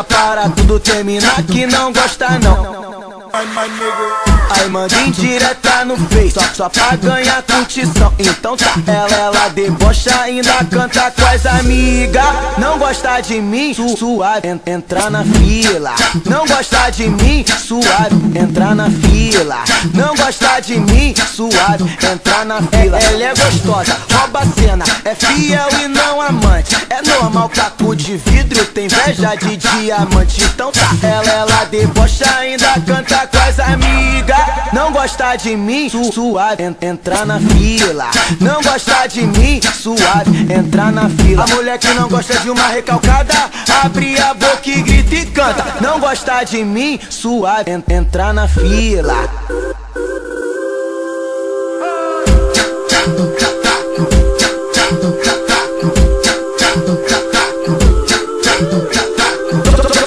ela para tudo, termina que não gosta não. Aí manda indireta no Face, só pra ganhar curtição. Então tá, ela debocha, ainda canta com as amigas. Não gosta de mim, suave, entrar na fila. Não gosta de mim, suave, entrar na fila. Não gosta de mim, suave, entrar na fila. Ela é gostosa, rouba a cena, é fiel e não amante. É normal, caco de vidro, tem inveja de diamante. Então tá, ela debocha, ainda canta com as amigas. Não gosta de mim, suave, entrar na fila. Não gosta de mim, suave, entrar na fila. A mulher que não gosta de uma recalcada, abre a boca e grita e canta. Não gosta de mim, suave, entrar na fila.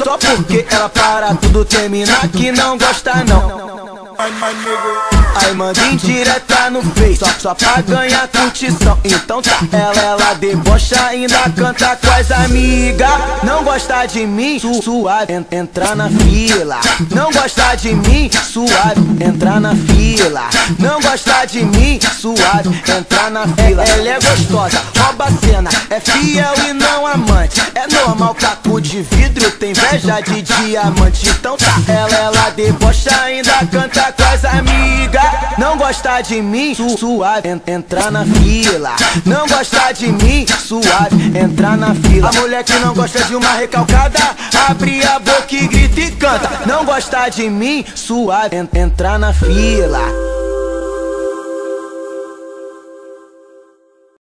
Só porque ela para tudo, termina que não gosta não. Aí manda indireta no Face, só pra ganhar curtição. Então tá, ela debocha, ainda canta com as amigas. Não gosta de mim, suave, entrar na fila. Não gosta de mim, suave, entrar na fila. Não gosta de mim, suave, entrar na fila. Ela é gostosa, rouba a cena, é fiel e não amante. É normal, caco de vidro, tem inveja de diamante. Então tá, ela debocha, ainda canta com as amigas. Não gosta de mim, suave, entrar na fila. Não gosta de mim, suave, entrar na fila. A mulher que não gosta de uma recalcada, abre a boca e grita e canta. Não gosta de mim, suave, entrar na fila.